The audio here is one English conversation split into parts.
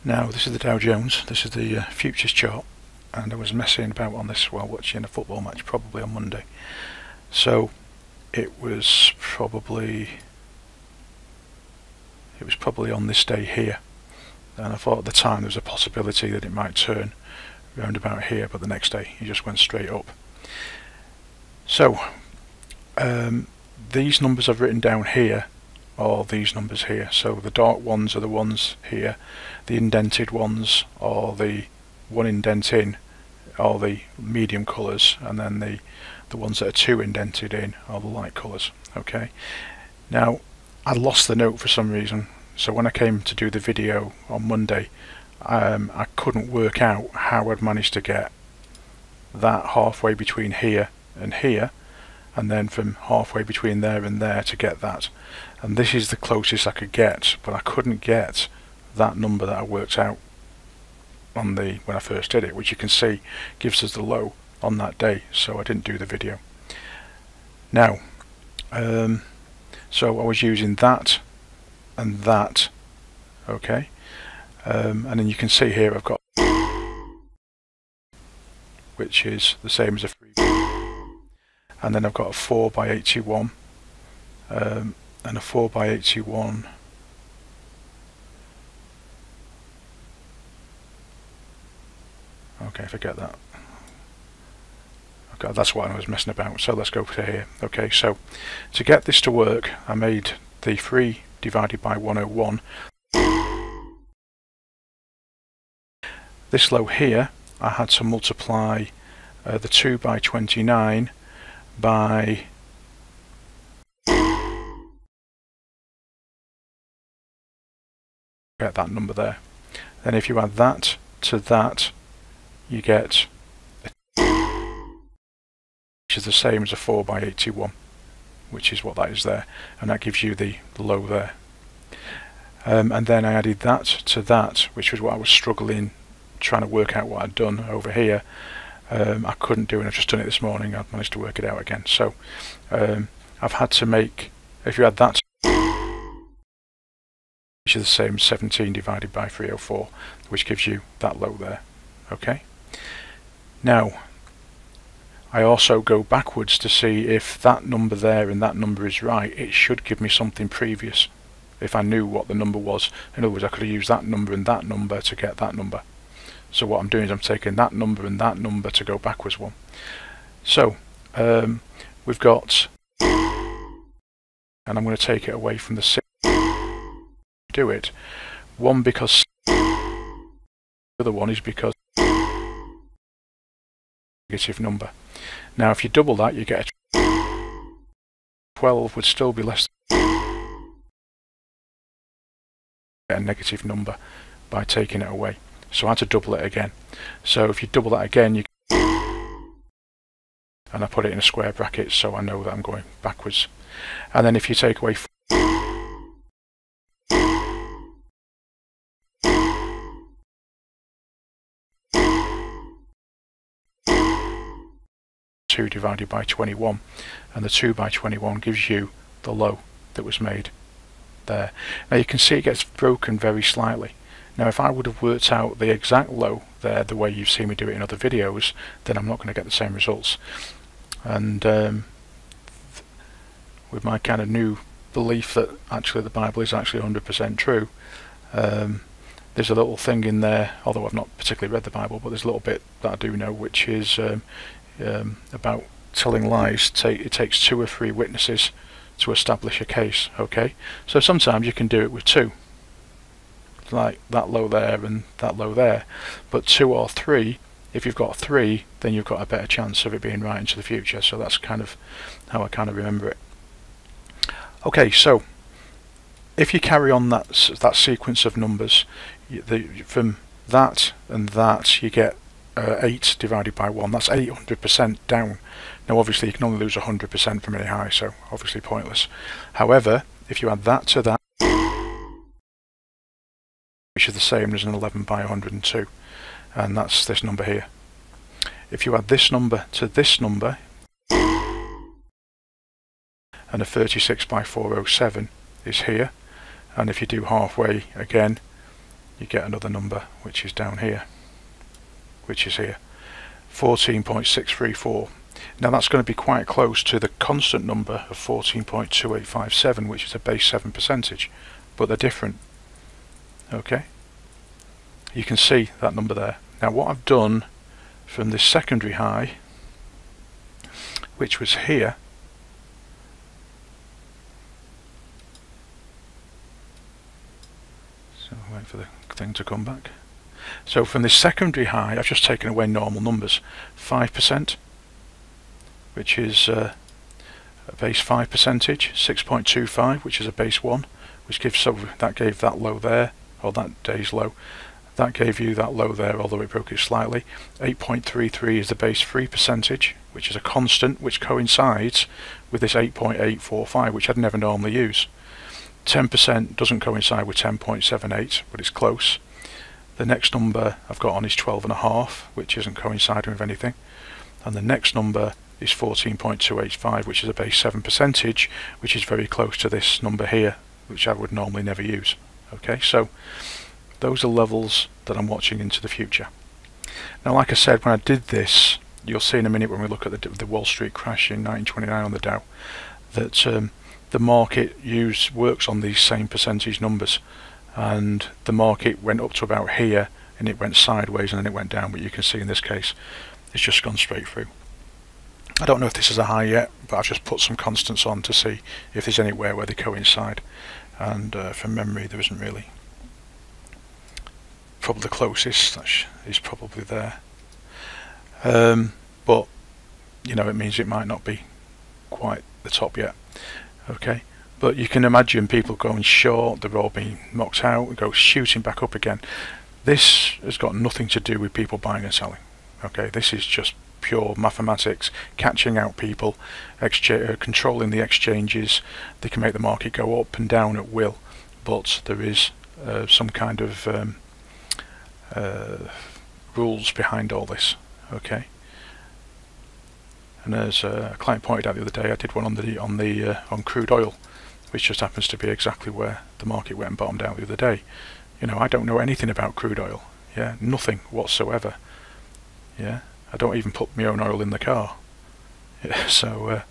Now this is the Dow Jones, this is the futures chart, and I was messing about on this while watching a football match, probably on Monday. So it was probably on this day here, and I thought at the time there was a possibility that it might turn round about here, but the next day it just went straight up. So these numbers I've written down here are these numbers here. So the dark ones are the ones here, the indented ones are the one indent in are the medium colours, and then the ones that are two indented in are the light colours. Okay, now I lost the note for some reason, so when I came to do the video on Monday, I couldn't work out how I'd managed to get that halfway between here and here, and then from halfway between there and there to get that. And this is the closest I could get, but I couldn't get that number that I worked out on when I first did it, which you can see gives us the low on that day, so I didn't do the video. Now so I was using that and that, okay, and then you can see here I've got, which is the same as a 3, and then I've got a 4 by 81 and a 4 by 81. Okay, forget that. Okay, that's what I was messing about. So let's go to here. Okay, so to get this to work, I made the 3 divided by 101. This low here, I had to multiply the 2 by 29 by get that number there. Then if you add that to that, you get which is the same as a 4 by 81, which is what that is there, and that gives you the low there. And then I added that to that, which was what I was struggling trying to work out what I'd done over here. I couldn't do, and I've just done it this morning. I've managed to work it out again. So I've had to make, if you add that, which is the same as 17 divided by 304, which gives you that low there. Okay. Now I also go backwards to see if that number there and that number is right. It should give me something previous if I knew what the number was. In other words, I could have used that number and that number to get that number. So what I'm doing is I'm taking that number and that number to go backwards one. So we've got, and I'm going to take it away from the 6. Do it. One because the other one is because negative number. Now if you double that, you get a 12 would still be less than a negative number by taking it away. So I had to double it again. So if you double that again, you and I put it in a square bracket so I know that I'm going backwards. And then if you take away 2 divided by 21, and the 2 by 21 gives you the low that was made there. Now you can see it gets broken very slightly. Now if I would have worked out the exact low there the way you've seen me do it in other videos, then I'm not going to get the same results. And with my kind of new belief that actually the Bible is actually 100% true, there's a little thing in there, although I've not particularly read the Bible, but there's a little bit that I do know, which is about telling lies. It takes 2 or 3 witnesses to establish a case. Okay, so sometimes you can do it with 2, like that low there and that low there, but 2 or 3, if you've got 3, then you've got a better chance of it being right into the future. So that's kind of how I kind of remember it. Okay, so if you carry on that sequence of numbers, from that and that you get 8 divided by 1, that's 800% down. Now obviously you can only lose 100% from any high, so obviously pointless. However, if you add that to that, which is the same as an 11 by 102, and that's this number here. If you add this number to this number, and a 36 by 407 is here, and if you do halfway again, you get another number which is down here, which is here, 14.634. Now that's going to be quite close to the constant number of 14.2857, which is a base 7 percentage, but they're different. Okay, you can see that number there. Now what I've done from this secondary high, which was here, so wait for the thing to come back. So from this secondary high, I've just taken away normal numbers. 5%, which is a base 5 percentage, 6.25, which is a base 1, which gives, so that gave that low there, or that day's low. That gave you that low there, although it broke it slightly. 8.33 is the base 3 percentage, which is a constant, which coincides with this 8.845, which I'd never normally use. 10% doesn't coincide with 10.78, but it's close. The next number I've got on is 12.5, which isn't coinciding with anything. And the next number is 14.285, which is a base 7 percentage, which is very close to this number here, which I would normally never use. Okay, so those are levels that I'm watching into the future. Now, like I said, when I did this, you'll see in a minute when we look at the Wall Street crash in 1929 on the Dow, that the market works on these same percentage numbers, and the market went up to about here and it went sideways and then it went down, but you can see in this case it's just gone straight through. I don't know if this is a high yet, but I've just put some constants on to see if there's anywhere where they coincide, and from memory there isn't really. Probably the closest is probably there, but you know, it means it might not be quite the top yet. Okay, but you can imagine people going short, they're all being knocked out, and go shooting back up again. This has got nothing to do with people buying and selling. Okay, this is just pure mathematics, catching out people, controlling the exchanges. They can make the market go up and down at will, but there is some kind of rules behind all this. Okay, and as a client pointed out the other day, I did one on crude oil, which just happens to be exactly where the market went and bottomed out the other day. You know, I don't know anything about crude oil. Yeah, nothing whatsoever. Yeah, I don't even put my own oil in the car. Yeah, so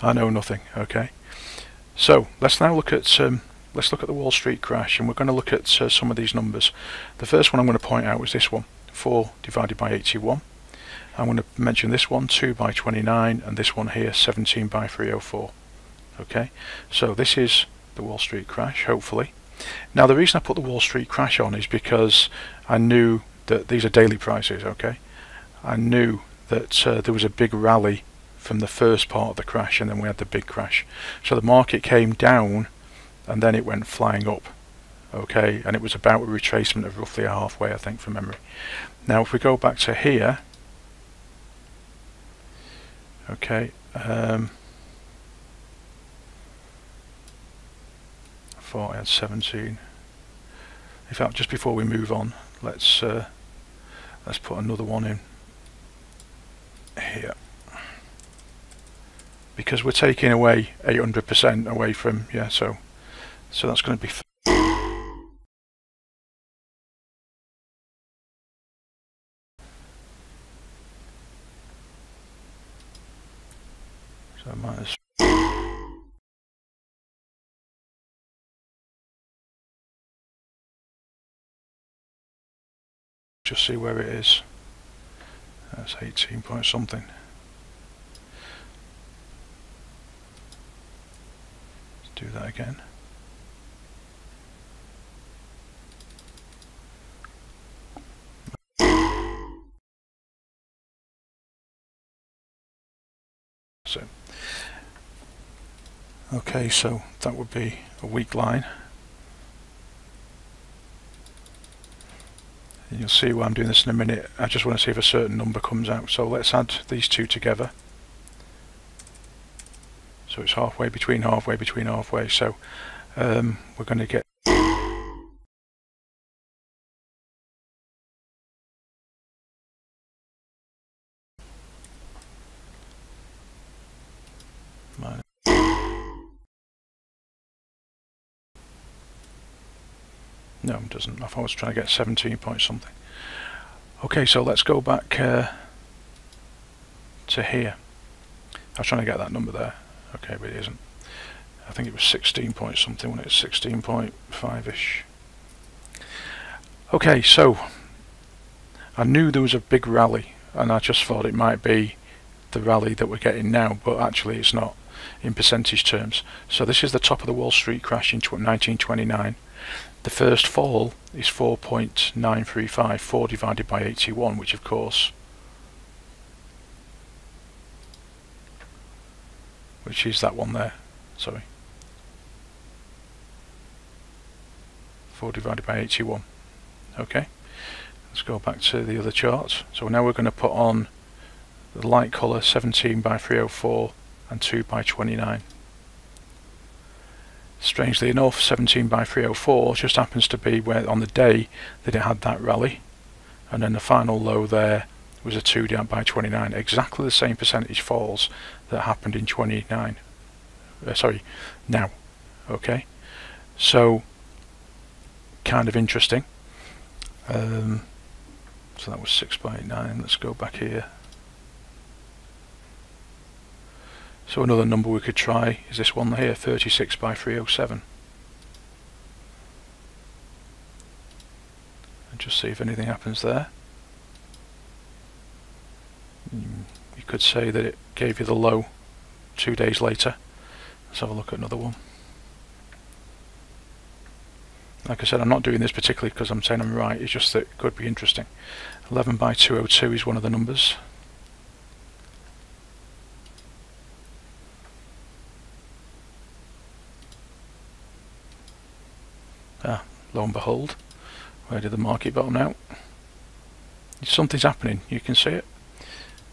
I know nothing. Okay, so let's now look at the Wall Street crash, and we're going to look at some of these numbers. The first one I'm going to point out was this one, 4 divided by 81. I'm going to mention this one, 2 by 29, and this one here, 17 by 304. Okay, so this is the Wall Street crash, hopefully. Now the reason I put the Wall Street crash on is because I knew that these are daily prices. Okay, I knew that there was a big rally from the first part of the crash, and then we had the big crash. So the market came down and then it went flying up. Okay, and it was about a retracement of roughly halfway, I think, from memory. Now if we go back to here, okay, I thought I had 17. In fact, just before we move on, let's put another one in here, because we're taking away 800% away from, yeah, so that's going to be so minus. Just see where it is. That's 18 point something. Let's do that again. So, okay, so that would be a weak line. And you'll see why I'm doing this in a minute. I just want to see if a certain number comes out. So let's add these two together. So it's halfway between halfway between halfway. So we're going to get No, it doesn't. I thought I was trying to get 17 point something. Okay, so let's go back to here. I was trying to get that number there. Okay, but it isn't. I think it was 16 point something when it was 16.5-ish. Okay, so I knew there was a big rally, and I just thought it might be the rally that we're getting now, but actually it's not in percentage terms. So this is the top of the Wall Street crash in 1929. The first fall is 4.935, 4 divided by 81, which of course, which is that one there, sorry. 4 divided by 81. Okay, let's go back to the other chart. So now we're going to put on the light colour 17 by 304 and 2 by 29. Strangely enough, 17 by 304 just happens to be where on the day that it had that rally, and then the final low there was a 2 down by 29, exactly the same percentage falls that happened in 29. Now. Okay, so kind of interesting. So that was 6 by 9. Let's go back here. So another number we could try is this one here, 36 by 307. And just see if anything happens there. You could say that it gave you the low 2 days later. Let's have a look at another one. Like I said, I'm not doing this particularly because I'm saying I'm right, it's just that it could be interesting. 11 by 202 is one of the numbers. Lo and behold, where did the market bottom out? Something's happening, you can see it.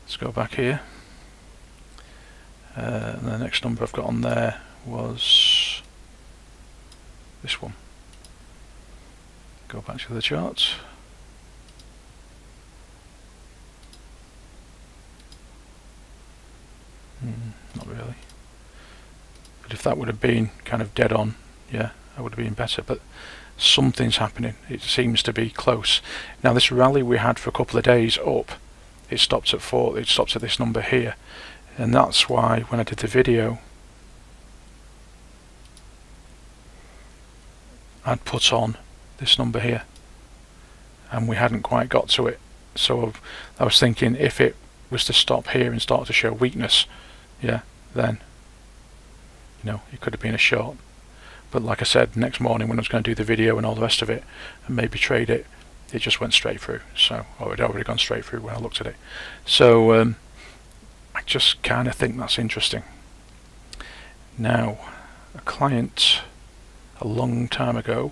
Let's go back here. And the next number I've got on there was this one. Go back to the charts. Not really. But if that would have been kind of dead on, yeah, that would have been better. But something's happening. It seems to be close. Now this rally we had for a couple of days up, it stopped at 4. It stopped at this number here, and that's why when I did the video, I'd put on this number here, and we hadn't quite got to it. So I was thinking if it was to stop here and start to show weakness, yeah, then it could have been a short. But like I said, next morning when I was going to do the video and all the rest of it and maybe trade it, it just went straight through. So, or it had already gone straight through when I looked at it. So I just kind of think that's interesting. Now, a client a long time ago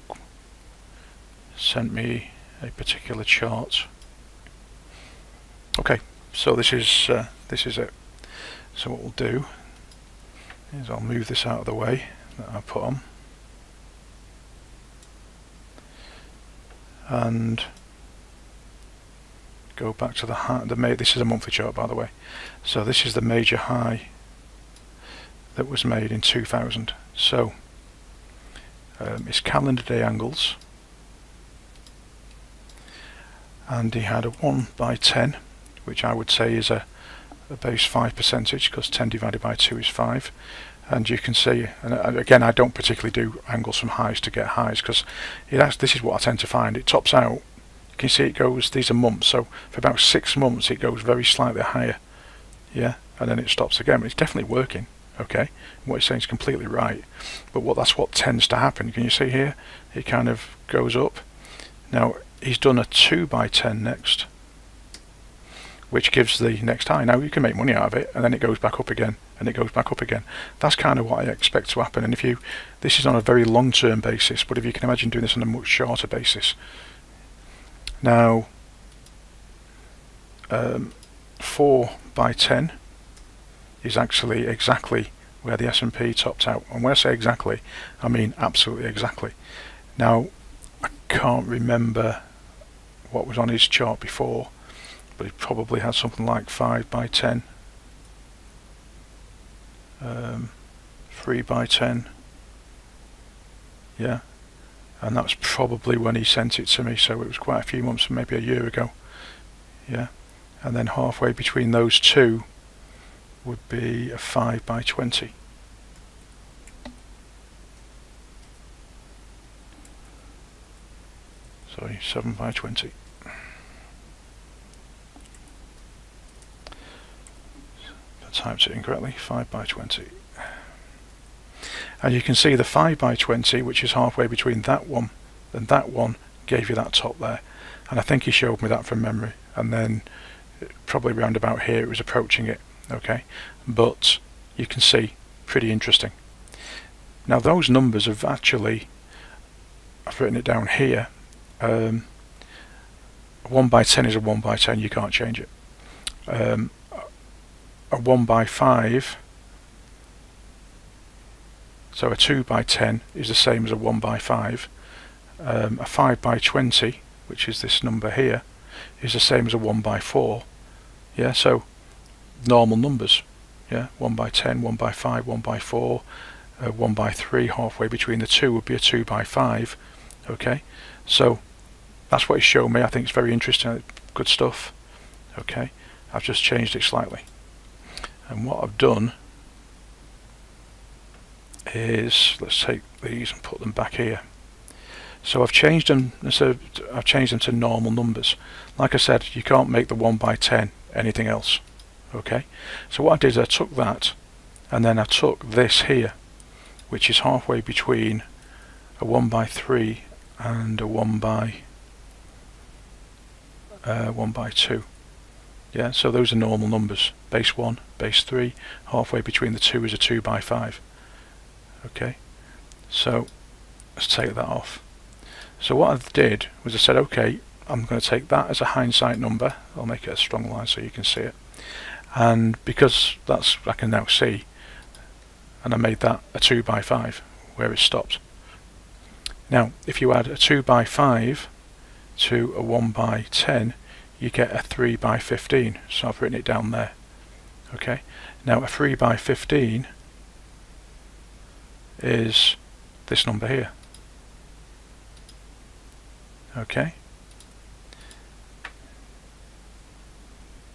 sent me a particular chart. Okay, so this is it. So what we'll do is I'll move this out of the way that I put on, and go back to the high. This is a monthly chart, by the way. So this is the major high that was made in 2000. So it's calendar day angles, and he had a 1 by 10, which I would say is a base 5 percentage, because 10 divided by 2 is 5. And you can see, and again, I don't particularly do angles from highs to get highs, because this is what I tend to find. It tops out, you can see it goes, these are months, so for about 6 months it goes very slightly higher, yeah, and then it stops again. But it's definitely working, okay? What he's saying is completely right, but that's what tends to happen. Can you see here? It kind of goes up. Now he's done a 2 by 10 next, which gives the next high. Now you can make money out of it, and then it goes back up again, and it goes back up again. That's kind of what I expect to happen. And this is on a very long-term basis, but if you can imagine doing this on a much shorter basis. Now, 4 by 10 is actually exactly where the S&P topped out. And when I say exactly, I mean absolutely exactly. Now, I can't remember what was on his chart before, but he probably had something like 5 by 10, 3 by 10, yeah, and that's probably when he sent it to me, so it was quite a few months, maybe a year ago. Yeah, and then halfway between those two would be a 5 by 20. Sorry, 7 by 20. I typed it incorrectly, 5 by 20. And you can see the 5 by 20, which is halfway between that one and that one, gave you that top there. And I think he showed me that from memory. And then probably round about here it was approaching it. Okay, but you can see, pretty interesting. Now those numbers have actually, I've written it down here. 1 by 10 is a 1 by 10, you can't change it. A 1 by 5, so a 2 by 10 is the same as a 1 by 5. A 5 by 20, which is this number here, is the same as a 1 by 4. Yeah, so normal numbers. Yeah, 1 by 10, 1 by 5, 1 by 4, 1 by 3, halfway between the two would be a 2 by 5. Okay, so that's what he's shown me. I think it's very interesting, good stuff. Okay, I've just changed it slightly, and what I've done is, let's take these and put them back here. So I've changed them, I've changed them to normal numbers. Like I said, you can't make the 1 by 10 anything else. Okay, so what I did is I took that, and then I took this here, which is halfway between a 1 by 3 and a 1 by 2. Yeah, so those are normal numbers. Base 1, base 3, halfway between the two is a 2 by 5. Okay, so let's take that off. So what I did was I said, okay, I'm going to take that as a hindsight number. I'll make it a strong line so you can see it. And because that's, I can now see, and I made that a 2 by 5 where it stopped. Now if you add a 2 by 5 to a 1 by 10, you get a 3 by 15, so I've written it down there. Okay, now a 3 by 15 is this number here. Okay,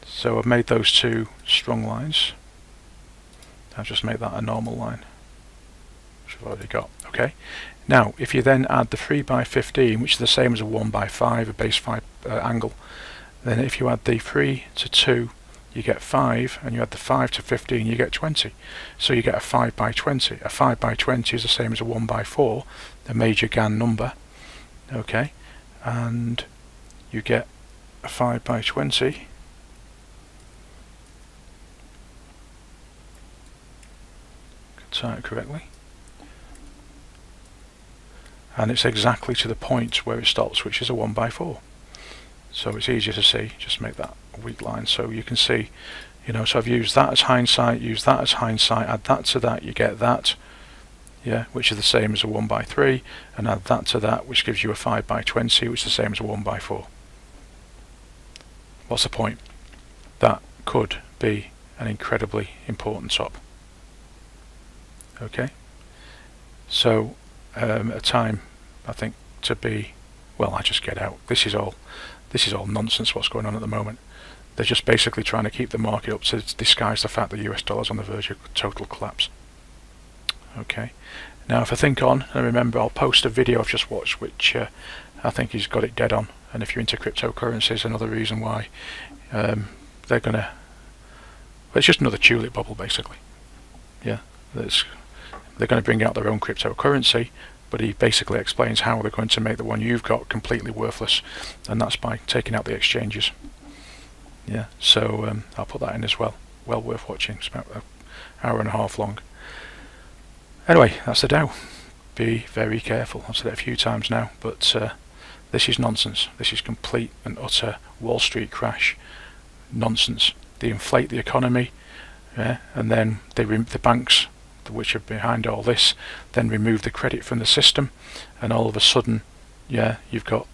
so I've made those two strong lines. I'll just make that a normal line, which I've already got. Okay, now if you then add the 3 by 15, which is the same as a 1 by 5, a base 5 angle, then if you add the 3 to 2, you get 5, and you add the 5 to 15, you get 20. So you get a 5 by 20. A 5 by 20 is the same as a 1 by 4, the major Gann number. Okay, and you get a 5 by 20 type it correctly, and it's exactly to the point where it stops, which is a 1 by 4. So it's easier to see, just make that a weak line so you can see, you know, so I've used that as hindsight, used that as hindsight, add that to that, you get that, yeah, which is the same as a 1 by 3, and add that to that, which gives you a 5 by 20, which is the same as a 1 by 4. What's the point? That could be an incredibly important top. Okay, so a time, I think, to be, well, I just get out. This is all nonsense what's going on at the moment. They're just basically trying to keep the market up to disguise the fact that the US dollar's on the verge of total collapse. Okay, now if I think on, and remember, I'll post a video I've just watched which I think he's got it dead on, and if you're into cryptocurrencies, another reason why they're gonna, well, it's just another tulip bubble basically. Yeah, they're going to bring out their own cryptocurrency, but he basically explains how they're going to make the one you've got completely worthless, and that's by taking out the exchanges. Yeah, so I'll put that in as well. Well worth watching. It's about an hour and a half long. Anyway, that's the Dow. Be very careful. I've said it a few times now, but this is nonsense. This is complete and utter Wall Street crash nonsense. They inflate the economy, yeah, and then the banks, which are behind all this, then remove the credit from the system, and all of a sudden, yeah, you've got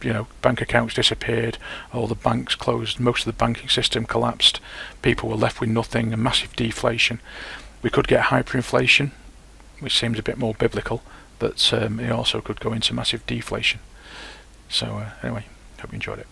you know, bank accounts disappeared, all the banks closed, most of the banking system collapsed, people were left with nothing, and massive deflation. We could get hyperinflation, which seems a bit more biblical, that it also could go into massive deflation. So anyway, hope you enjoyed it.